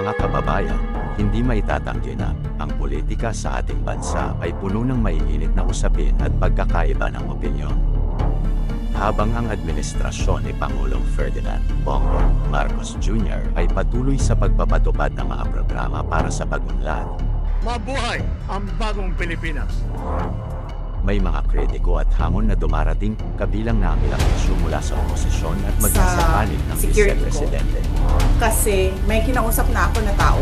Mga kababayan, hindi maitatanggi na ang politika sa ating bansa ay puno ng maiinit na usapin at pagkakaiba ng opinyon. Habang ang administrasyon ni Pangulong Ferdinand Bongbong Marcos Jr. ay patuloy sa pagpapatupad ng mga programa para sa pag-unlad. Mabuhay ang bagong Pilipinas! May mga kritiko at hamon na dumarating kabilang na ang ilang isyu mula sa oposisyon at maging sa panig ng vice-presidente. Kasi may kinausap na ako na tao.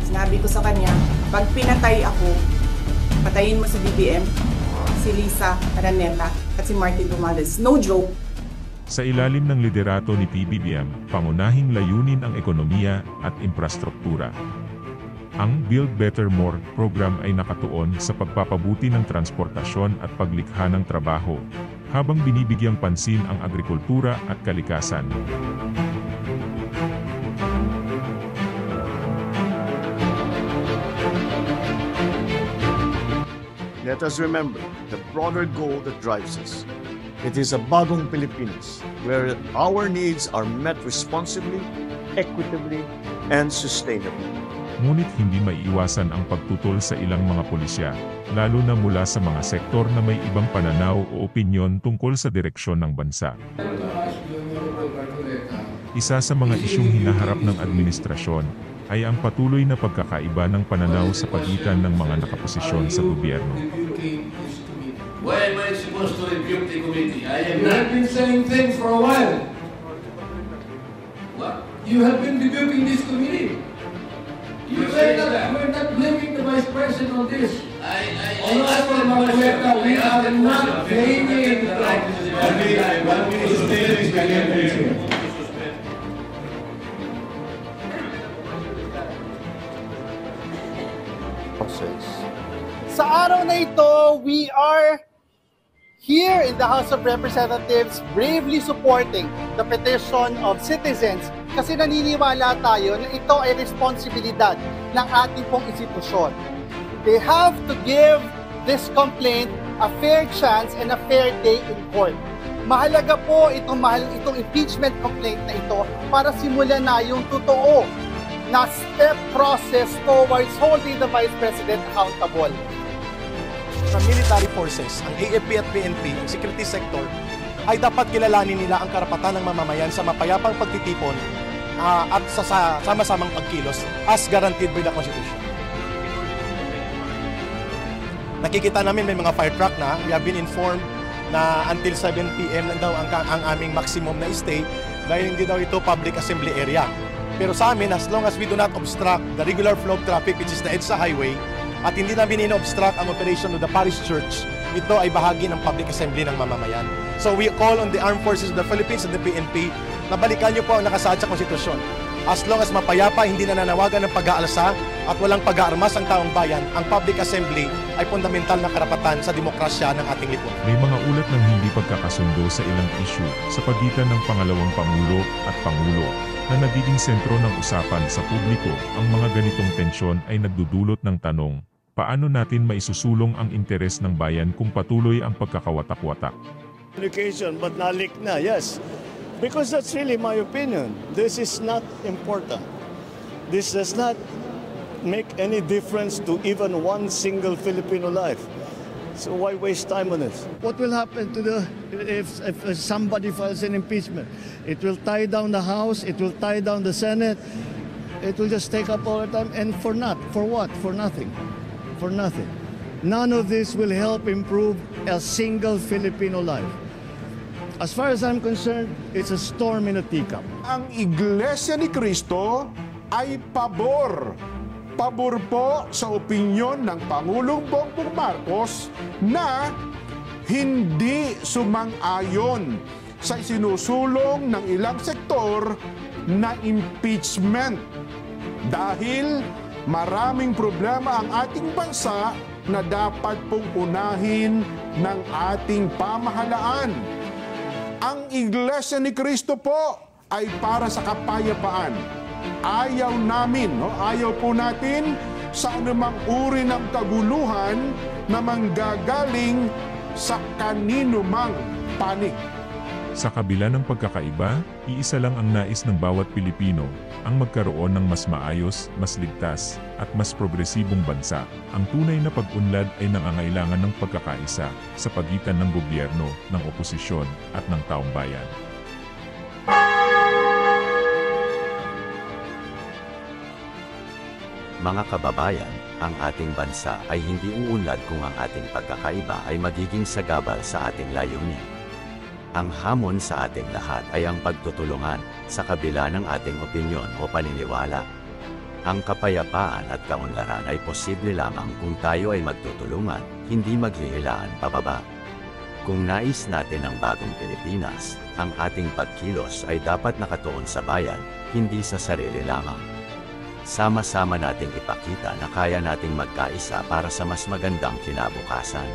Sinabi ko sa kanya, pag pinatay ako, patayin mo si BBM, si Lisa Araneta at si Martin Romualdez. No joke. Sa ilalim ng liderato ni PBBM, pangunahing layunin ang ekonomiya at infrastruktura. Ang Build Better More program ay nakatuon sa pagpapabuti ng transportasyon at paglikha ng trabaho, habang binibigyang pansin ang agrikultura at kalikasan. Let us remember the broader goal that drives us. It is a bagong Pilipinas where our needs are met responsibly, equitably, and sustainably. Ngunit hindi maiiwasan ang pagtutol sa ilang mga pulisya, lalo na mula sa mga sektor na may ibang pananaw o opinyon tungkol sa direksyon ng bansa. Isa sa mga isyung hinaharap ng administrasyon ay ang patuloy na pagkakaiba ng pananaw sa pagitan ng mga nakaposisyon sa gobyerno. Why am I supposed to rebuke the committee? You have been saying things for a while. What? You have been rebuking this committee. You say that. We're not blaming the Vice President on this. Honorable Marcoleta, we are not blaming Sa araw na ito, we are here in the House of Representatives bravely supporting the petition of citizens kasi naniniwala tayo na ito ay responsibilidad ng ating pong institusyon. They have to give this complaint a fair chance and a fair day in court. Mahalaga po itong impeachment complaint na ito para simulan na yung totoo na step process towards holding the Vice President accountable. Ng military forces, ang AFP at PNP, ang security sector, ay dapat kilalanin nila ang karapatan ng mamamayan sa mapayapang pagtitipon at sa sama-samang pagkilos as guaranteed by the Constitution. Nakikita namin may mga fire truck na. We have been informed na until 7 p.m. lang daw ang aming maximum na stay dahil hindi daw ito public assembly area. Pero sa amin, as long as we do not obstruct the regular flow of traffic which is the EDSA highway, at hindi namin ino-obstruct ang operation of the parish church, ito ay bahagi ng public assembly ng mamamayan. So we call on the Armed Forces of the Philippines and the PNP na balikan niyo po ang nakasaad sa konstitusyon. As long as mapayapa, hindi nananawagan ng pag-aalsa at walang pag-aarmas ang taong bayan, ang public assembly ay fundamental na karapatan sa demokrasya ng ating lipunan. May mga ulat ng hindi pagkakasundo sa ilang issue sa pagitan ng pangalawang Pangulo at Pangulo na nagiging sentro ng usapan sa publiko. Ang mga ganitong tensyon ay nagdudulot ng tanong, paano natin maisusulong ang interes ng bayan kung patuloy ang pagkakawatak-watak? Communication, but nalik na, yes. Because that's really my opinion. This is not important. This does not make any difference to even one single Filipino life. So why waste time on it? What will happen to if somebody files an impeachment? It will tie down the House, it will tie down the Senate, it will just take up all the time, and for what? For nothing. For nothing. None of this will help improve a single Filipino life. As far as I'm concerned, it's a storm in a teacup. Ang Iglesia ni Cristo ay pabor. Pabor po sa opinyon ng Pangulong Bongbong Marcos na hindi sumang-ayon sa isinusulong ng ilang sektor na impeachment. Dahil maraming problema ang ating bansa na dapat pong unahin ng ating pamahalaan. Ang Iglesia ni Cristo po ay para sa kapayapaan. Ayaw namin, ayaw po natin sa anumang uri ng kaguluhan na manggagaling sa kanino mang panig. Sa kabila ng pagkakaiba, iisa lang ang nais ng bawat Pilipino, ang magkaroon ng mas maayos, mas ligtas, at mas progresibong bansa. Ang tunay na pag-unlad ay nangangailangan ng pagkakaisa sa pagitan ng gobyerno, ng oposisyon, at ng taong bayan. Mga kababayan, ang ating bansa ay hindi uunlad kung ang ating pagkakaiba ay magiging sagabal sa ating layunin. Ang hamon sa ating lahat ay ang pagtutulungan, sa kabila ng ating opinyon o paniniwala. Ang kapayapaan at kaunlaran ay posible lamang kung tayo ay magtutulungan, hindi maghihilaan pababa. Kung nais natin ang bagong Pilipinas, ang ating pagkilos ay dapat nakatuon sa bayan, hindi sa sarili lamang. Sama-sama nating ipakita na kaya nating magkaisa para sa mas magandang kinabukasan.